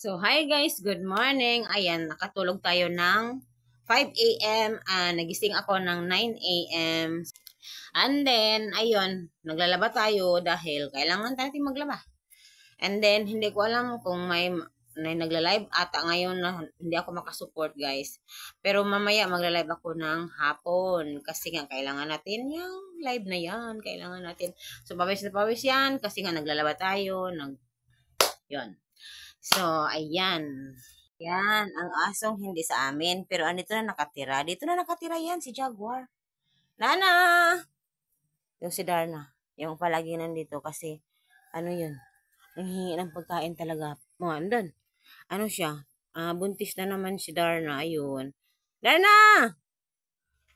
So, hi guys, good morning. Ayan, nakatulog tayo ng 5 a.m. Nagising ako ng 9 a.m. And then, ayun, naglalaba tayo dahil kailangan natin maglaba. And then, hindi ko alam kung may nagla-live ata ngayon na hindi ako makasupport guys. Pero mamaya magla-live ako ng hapon kasi nga kailangan natin yung live na yan. Kailangan natin. So, pawis na pawis yan kasi nga naglalaba tayo. Yun. So, ayan. Yan, ang asong hindi sa amin. Pero andito na nakatira. Dito na nakatira yan, si Jaguar. Nana! Yung si Darna. Yung palagi nandito kasi, ano yun, nanghingi ng pagkain talaga. Mga andun. Ano siya? Buntis na naman si Darna. Ayun. Darna!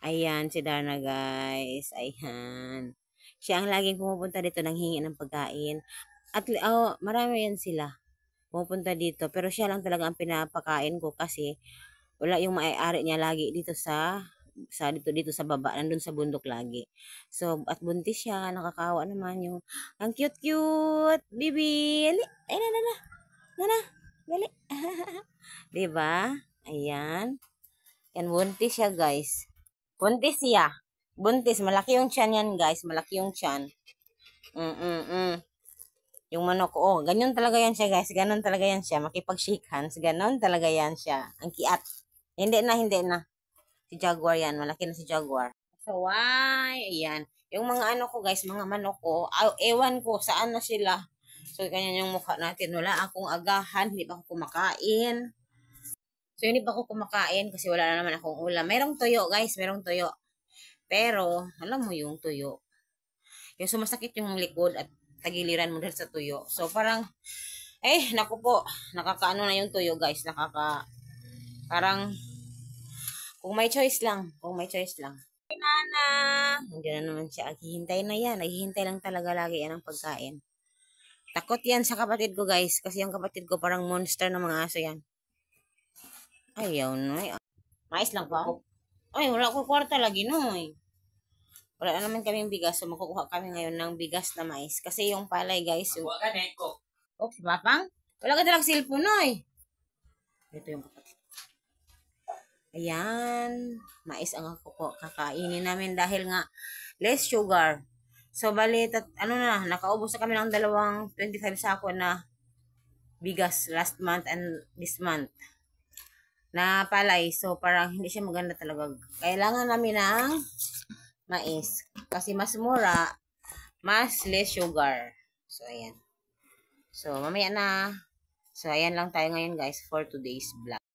Ayan, si Darna guys. Ayan. Siya ang laging pumupunta dito nanghingi ng pagkain. At marami yan sila. Pupunta dito. Pero siya lang talaga ang pinapakain ko kasi wala yung may-ari niya lagi dito dito sa baba, nandun sa bundok lagi. So, at buntis siya, nakakawa naman yung, ang cute-cute, bibi, ay, na, dali. Diba? Ayan. Yan, buntis siya, guys. Buntis siya. Buntis, malaki yung tiyan yan, guys. Malaki yung tiyan. Yung manok, ganyan talaga yan siya guys. Ganon talaga yan siya. Makipag-shake hands. Ganon talaga yan siya. Ang kiat. Hindi na. Si Jaguar yan. Malaki na si Jaguar. So, why? Ayan. Yung mga ano ko guys, mga manok ko, ewan ko saan na sila. So, ganyan yung mukha natin. Wala akong agahan. Hindi pa ako kumakain. So, hindi pa ako kumakain kasi wala na naman akong ulam. Merong tuyo guys. Merong tuyo. Pero, alam mo yung tuyo. Yung sumasakit yung likod at tagiliran mo dahil sa tuyo. So, parang, naku po, nakakaano na yung tuyo, guys. Parang, kung may choice lang. Ay, Nana! Hindi na naman siya. Naghihintay na yan. Naghihintay lang talaga lagi yan ng pagkain. Takot yan sa kapatid ko, guys. Kasi yung kapatid ko parang monster ng mga aso yan. Ayaw na. Mais lang pa. Ay, wala ko kwarta lagi, no. Wala naman kaming bigas. So, makukuha kami ngayon ng bigas na mais. Kasi yung palay, guys. Kuha ka, Neko. Si Papang? Wala ka dalang cellphone, oy. Ito yung kapatid. Ayan. Mais ang ako kakainin namin dahil nga less sugar. So, bali, nakaubos na kami ng 25 sako na bigas last month and this month na palay. So, parang hindi siya maganda talaga. Kailangan namin ng mais. Kasi mas mura, mas less sugar. So, ayan. So, mamaya na. So, ayan lang tayo ngayon guys for today's vlog.